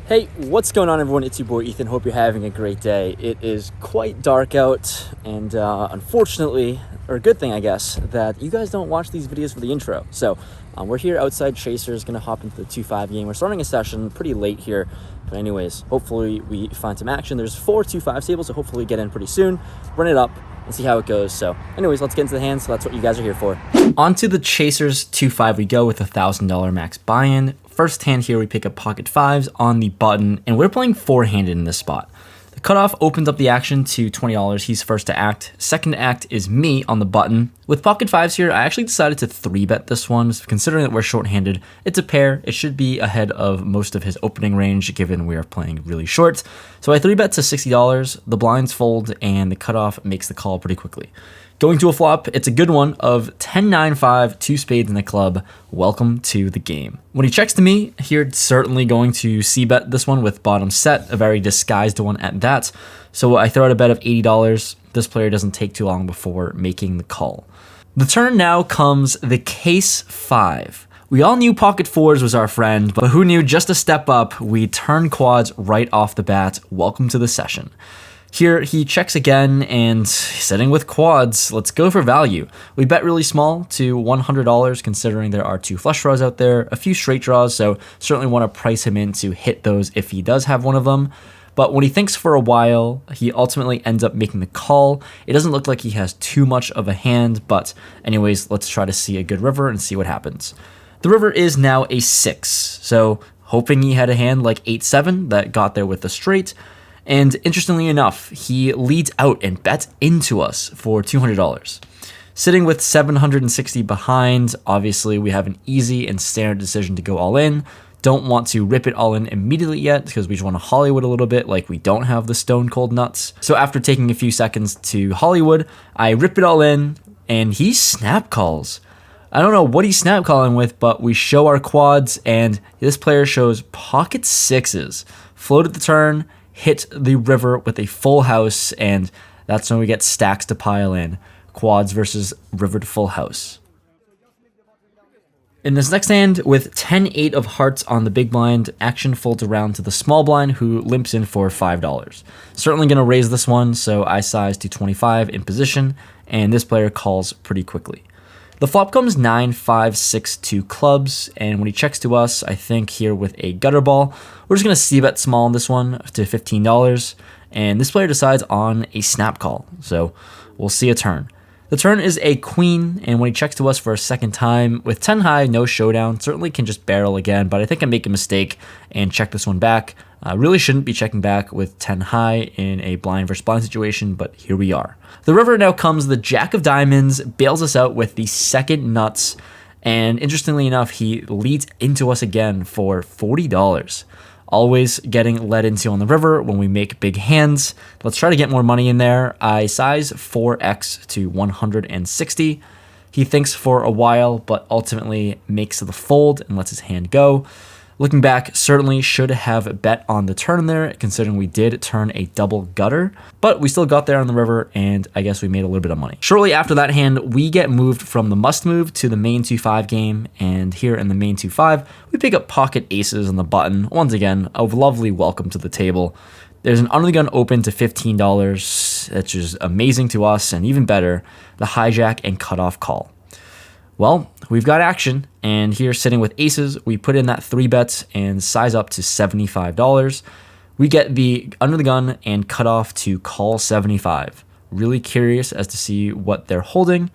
Hey, what's going on, everyone? It's your boy Ethan. Hope you're having a great day. It is quite dark out, and unfortunately, or a good thing, I guess, that you guys don't watch these videos for the intro. So we're here outside Chasers, gonna hop into the 2-5 game. We're starting a session pretty late here, but anyways, hopefully we find some action. There's 4 2-5 tables, so hopefully we get in pretty soon, run it up, and see how it goes. So anyways, let's get into the hands. So that's what you guys are here for. Onto the Chasers 2-5 we go with $1,000 max buy-in. First hand here, we pick up pocket fives on the button, and we're playing four-handed in this spot. The cutoff opens up the action to $20. He's first to act. Second to act is me on the button. With pocket fives here, I actually decided to 3-bet this one. Considering that we're short-handed, it's a pair. It should be ahead of most of his opening range, given we are playing really short. So I 3-bet to $60. The blinds fold, and the cutoff makes the call pretty quickly. Going to a flop, it's a good one of 10-9-5, 2 spades in the club. Welcome to the game. When he checks to me, here certainly going to c-bet this one with bottom set, a very disguised one at that. So I throw out a bet of $80. This player doesn't take too long before making the call. The turn now comes the case 5. We all knew pocket fours was our friend, but who knew just a step up, we turn quads right off the bat. Welcome to the session. Here, he checks again, and sitting with quads, let's go for value. We bet really small to $100, considering there are 2 flush draws out there, a few straight draws, so certainly want to price him in to hit those if he does have one of them. But when he thinks for a while, he ultimately ends up making the call. It doesn't look like he has too much of a hand, but anyways, let's try to see a good river and see what happens. The river is now a 6, so hoping he had a hand like 8-7 that got there with the straight. And interestingly enough, he leads out and bets into us for $200. Sitting with 760 behind, obviously we have an easy and standard decision to go all in. Don't want to rip it all in immediately yet because we just want to Hollywood a little bit, like we don't have the stone cold nuts. So after taking a few seconds to Hollywood, I rip it all in, and he snap calls. I don't know what he's snap calling with, but we show our quads, and this player shows pocket sixes. Float at the turn, hit the river with a full house, and that's when we get stacks to pile in. Quads versus river to full house. In this next hand, with 10-8 of hearts on the big blind, action folds around to the small blind, who limps in for $5. Certainly going to raise this one, so I size to 25 in position, and this player calls pretty quickly. The flop comes 9-5-6-2 clubs, and when he checks to us, I think here with a gutter ball, we're just going to c-bet small on this one to $15, and this player decides on a snap call, so we'll see a turn. The turn is a queen, and when he checks to us for a second time, with 10 high, no showdown, certainly can just barrel again, but I think I make a mistake and check this one back. Really shouldn't be checking back with 10 high in a blind versus blind situation, but here we are. The river now comes the jack of diamonds, bails us out with the second nuts, and interestingly enough, he leads into us again for $40. Always getting led into on the river when we make big hands. Let's try to get more money in there. I size 4x to 160. He thinks for a while, but ultimately makes the fold and lets his hand go. Looking back, certainly should have bet on the turn there, considering we did turn a double gutter, but we still got there on the river, and I guess we made a little bit of money. Shortly after that hand, we get moved from the must move to the main 2-5 game, and here in the main 2-5, we pick up pocket aces on the button. Once again, a lovely welcome to the table. There's an under the gun open to $15, which is amazing to us, and even better, the hijack and cutoff call. Well, we've got action, and here sitting with aces, we put in that 3-bet and size up to $75. We get the under the gun and cut off to call 75. Really curious as to see what they're holding.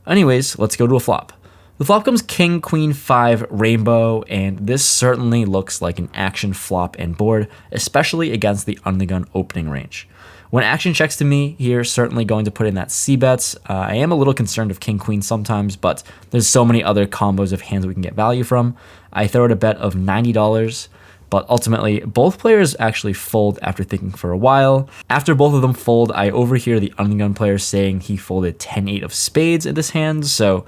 Anyways, let's go to a flop. The flop comes king, queen, 5, rainbow, and this certainly looks like an action flop and board, especially against the under the gun opening range. When action checks to me, here certainly going to put in that c-bets. I am a little concerned of king-queen sometimes, but there's so many other combos of hands we can get value from. I throw out a bet of $90, but ultimately both players actually fold after thinking for a while. After both of them fold, I overhear the undergun player saying he folded 10-8 of spades in this hand, so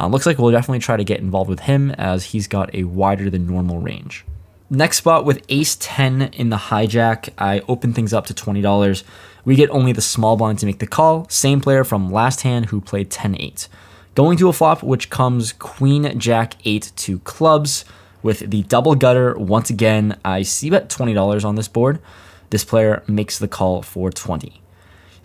looks like we'll definitely try to get involved with him as he's got a wider than normal range. Next spot with ace 10 in the hijack, I open things up to $20. We get only the small blind to make the call, same player from last hand who played 10-8. Going to a flop which comes queen, jack, 8 to clubs. With the double gutter, once again, I see bet $20 on this board. This player makes the call for 20.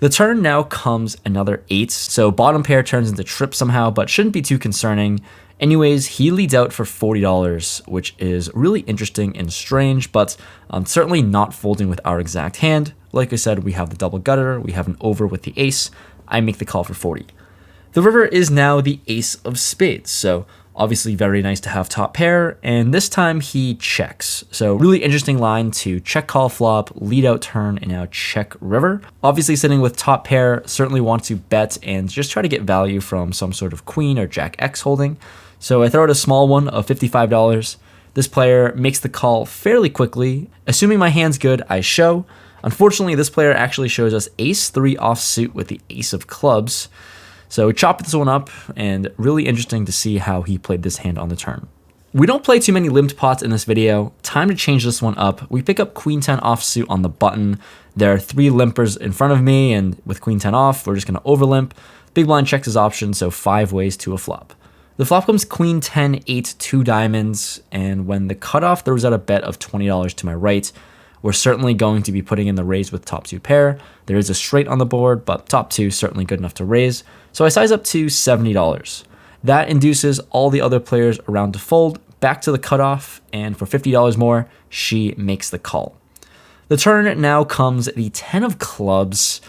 The turn now comes another 8, so bottom pair turns into trip somehow, but shouldn't be too concerning. Anyways, he leads out for $40, which is really interesting and strange, but certainly not folding with our exact hand. Like I said, we have the double gutter, we have an over with the ace. I make the call for 40. The river is now the ace of spades, so obviously very nice to have top pair, and this time he checks. So really interesting line to check call flop, lead out turn, and now check river. Obviously sitting with top pair, certainly want to bet and just try to get value from some sort of queen or jack X holding. So I throw out a small one of $55. This player makes the call fairly quickly. Assuming my hand's good, I show. Unfortunately, this player actually shows us ace-3 offsuit with the ace of clubs. So we chop this one up, and really interesting to see how he played this hand on the turn. We don't play too many limped pots in this video. Time to change this one up. We pick up queen 10 offsuit on the button. There are 3 limpers in front of me, and with queen 10 off, we're just going to over limp. Big blind checks his option, so 5 ways to a flop. The flop comes queen 10, 8, 2 diamonds, and when the cutoff throws out a bet of $20 to my right, we're certainly going to be putting in the raise with top 2 pair. There is a straight on the board, but top 2 certainly good enough to raise. So I size up to $70. That induces all the other players around to fold, back to the cutoff, and for $50 more, she makes the call. The turn now comes the 10 of clubs.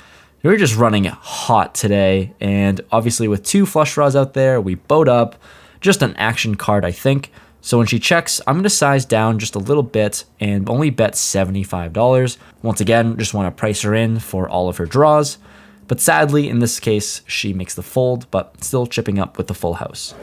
We're just running hot today, and obviously with 2 flush draws out there, we boat up. Just an action card, I think. So when she checks, I'm going to size down just a little bit and only bet $75. Once again, just want to price her in for all of her draws. But sadly, in this case, she makes the fold, but still chipping up with the full house.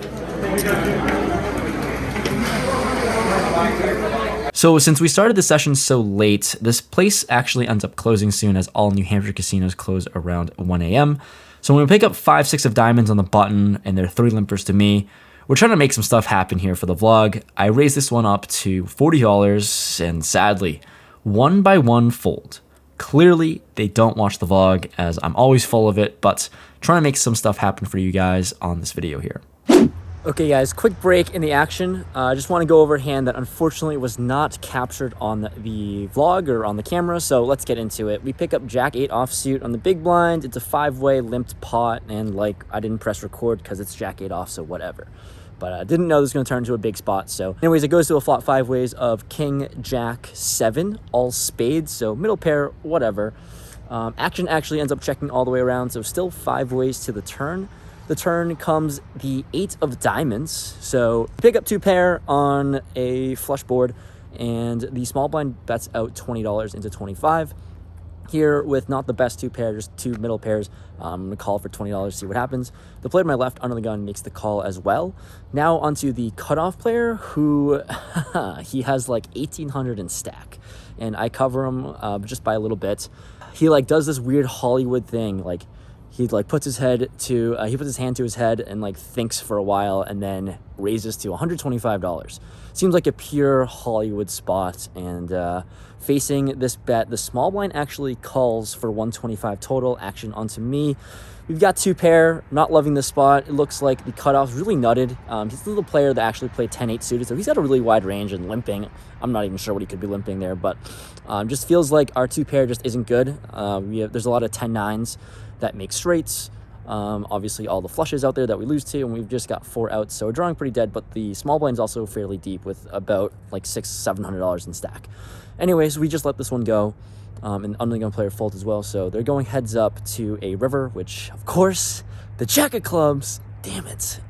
So since we started the session so late, this place actually ends up closing soon as all New Hampshire casinos close around 1 a.m. So when we pick up 5, 6 of diamonds on the button and there are 3 limpers to me, we're trying to make some stuff happen here for the vlog. I raised this one up to $40 and sadly, 1 by 1 fold. Clearly, they don't watch the vlog as I'm always full of it, but trying to make some stuff happen for you guys on this video here. Okay guys, quick break in the action. I just want to go over a hand that unfortunately was not captured on the vlog or on the camera, so let's get into it. We pick up Jack 8 offsuit on the big blind. It's a 5-way limped pot, and like I didn't press record because it's Jack 8 off, so whatever. But I didn't know this was going to turn into a big spot. So anyways, it goes to a flop 5 ways of king, jack, 7, all spades. So middle pair, whatever. Action actually ends up checking all the way around. So still 5 ways to the turn. The turn comes the 8 of diamonds. So pick up 2 pair on a flush board. And the small blind bets out $20 into 25. Here with not the best 2 pair, just 2 middle pairs. I'm going to call for $20 to see what happens. The player to my left under the gun makes the call as well. Now onto the cutoff player who he has like 1,800 in stack. And I cover him just by a little bit. He like does this weird Hollywood thing. Like he like puts his hand to his head and like thinks for a while and then raises to $125. Seems like a pure Hollywood spot, and facing this bet, the small blind actually calls for 125 total. Action onto me. We've got 2 pair, not loving this spot. It looks like the cutoff's really nutted. He's the little player that actually played 10-8 suited, so he's got a really wide range and limping. I'm not even sure what he could be limping there, but just feels like our 2 pair just isn't good. There's a lot of 10-9s that make straights. Obviously all the flushes out there that we lose to, and we've just got 4 outs, so we're drawing pretty dead, but the small blind's also fairly deep with about like $600-700 in stack. Anyways, we just let this one go, and under the gun player folds as well, so they're going heads up to a river, which of course the jack of clubs, damn it,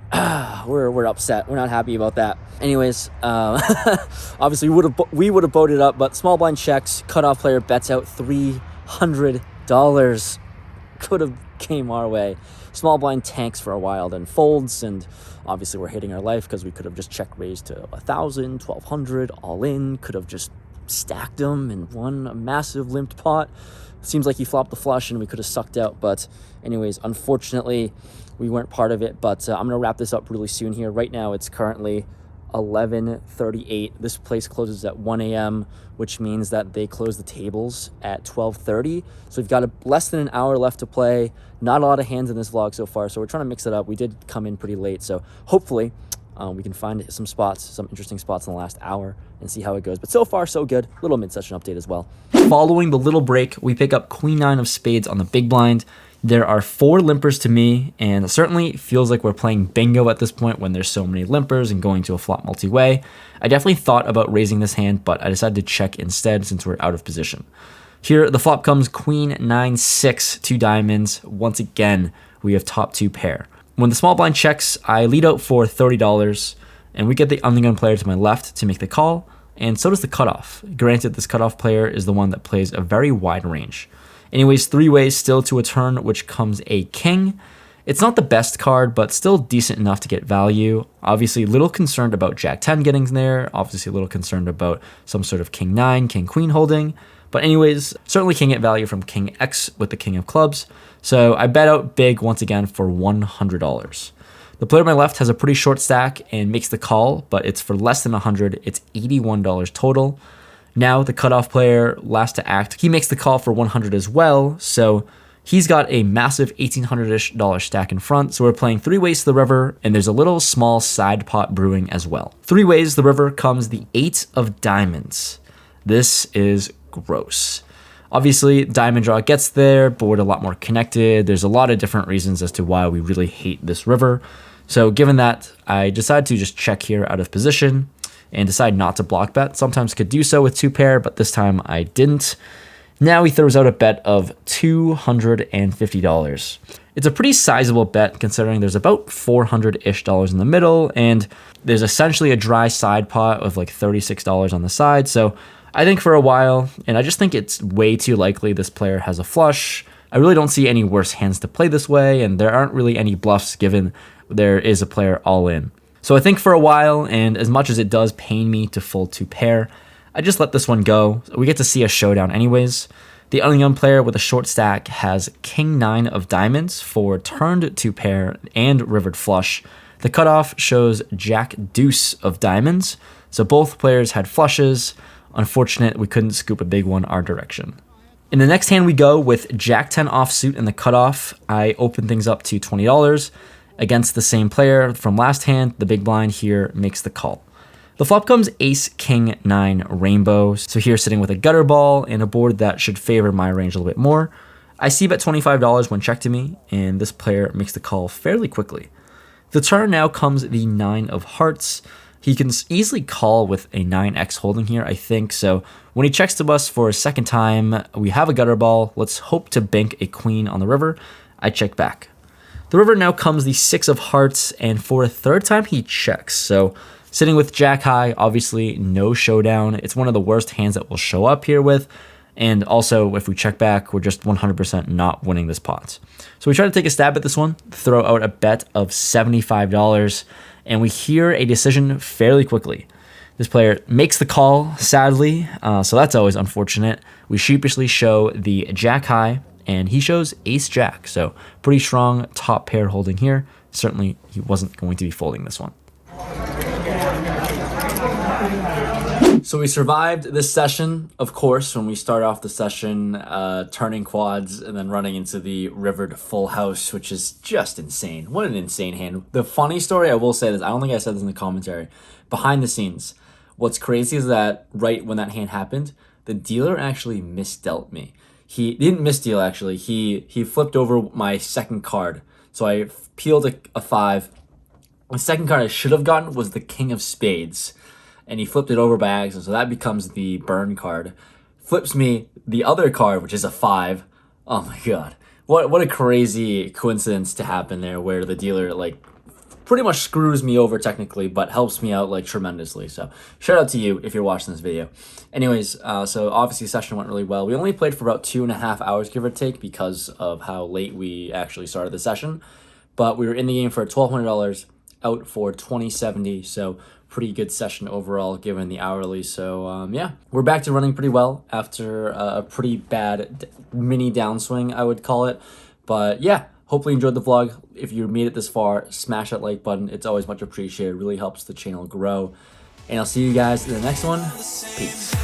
we're upset, we're not happy about that. Anyways, obviously we would have boated up, but small blind checks, cutoff player bets out $300. Could have came our way. Small blind tanks for a while, then folds, and obviously we're hating our life because we could have just check raised to 1,000, 1,200, all in. Could have just stacked them and won a massive limped pot. Seems like he flopped the flush and we could have sucked out, but anyways, unfortunately we weren't part of it. But I'm gonna wrap this up really soon here. Right now it's currently 11:38. This place closes at 1 a.m., which means that they close the tables at 12:30. So we've got less than an hour left to play. Not a lot of hands in this vlog so far, so we're trying to mix it up. We did come in pretty late, so hopefully We can find some spots, some interesting spots in the last hour and see how it goes. But so far, so good. Little mid-session update as well. Following the little break, we pick up Queen 9 of spades on the big blind. There are 4 limpers to me, and it certainly feels like we're playing bingo at this point when there's so many limpers and going to a flop multi-way. I definitely thought about raising this hand, but I decided to check instead since we're out of position. Here, the flop comes Queen 9-6, 2 diamonds. Once again, we have top 2 pair. When the small blind checks, I lead out for $30, and we get the undergun player to my left to make the call, and so does the cutoff. Granted, this cutoff player is the one that plays a very wide range. Anyways, 3 ways still to a turn, which comes a king. It's not the best card, but still decent enough to get value. Obviously, a little concerned about Jack 10 getting there. Obviously, a little concerned about some sort of King 9, King Queen holding. But anyways, certainly can get value from King X with the King of Clubs. So I bet out big once again for $100. The player on my left has a pretty short stack and makes the call, but it's for less than $100. It's $81 total. Now the cutoff player, last to act, he makes the call for $100 as well. So he's got a massive $1,800-ish stack in front. So we're playing 3 ways to the river, and there's a little small side pot brewing as well. 3 ways to the river comes the 8 of diamonds. This is gross. Obviously, diamond draw gets there, board a lot more connected. There's a lot of different reasons as to why we really hate this river. So given that, I decided to just check here out of position and decide not to block bet. Sometimes could do so with 2 pair, but this time I didn't. Now he throws out a bet of $250. It's a pretty sizable bet considering there's about $400-ish in the middle, and there's essentially a dry side pot of like $36 on the side. So I think for a while, and I just think it's way too likely this player has a flush. I really don't see any worse hands to play this way, and there aren't really any bluffs given there is a player all in. So I think for a while, and as much as it does pain me to fold 2 pair, I just let this one go. We get to see a showdown anyways. The ungun player with a short stack has King 9 of diamonds for turned 2 pair and rivered flush. The cutoff shows Jack Deuce of diamonds. So both players had flushes. Unfortunate, we couldn't scoop a big one our direction. In the next hand we go with Jack 10 offsuit in the cutoff. I open things up to $20. Against the same player from last hand, the big blind here makes the call. The flop comes Ace King 9 rainbow. So here sitting with a gutter ball and a board that should favor my range a little bit more. I see bet $25 when checked to me, and this player makes the call fairly quickly. The turn now comes the 9 of hearts. He can easily call with a 9x holding here, I think. So when he checks to us for a second time, we have a gutter ball. Let's hope to bank a queen on the river. I check back. The river now comes the 6 of hearts, and for a third time he checks. So sitting with Jack high, obviously no showdown. It's one of the worst hands that we'll show up here with. And also, if we check back, we're just 100% not winning this pot. So we try to take a stab at this one, throw out a bet of $75, and we hear a decision fairly quickly. This player makes the call, sadly, so that's always unfortunate. We sheepishly show the Jack high, and he shows Ace Jack, so pretty strong top pair holding here. Certainly, he wasn't going to be folding this one. So we survived this session, of course, when we start off the session, turning quads and then running into the rivered full house, which is just insane. What an insane hand. The funny story, I will say this, I don't think I said this in the commentary, behind the scenes, what's crazy is that right when that hand happened, the dealer actually misdealt me. He didn't misdeal, actually. He flipped over my second card. So I peeled a 5. The second card I should have gotten was the King of Spades. And he flipped it over by accident. So that becomes the burn card. Flips me the other card, which is a 5. Oh my god. What a crazy coincidence to happen there where the dealer like pretty much screws me over technically, but helps me out like tremendously. So shout out to you if you're watching this video. Anyways, so obviously the session went really well. We only played for about 2.5 hours, give or take, because of how late we actually started the session. But we were in the game for $1,200, out for $2,070. So pretty good session overall given the hourly. So yeah, we're back to running pretty well after a pretty bad mini downswing, I would call it. But yeah, hopefully you enjoyed the vlog. If you made it this far, smash that like button. It's always much appreciated. It really helps the channel grow. And I'll see you guys in the next one. Peace.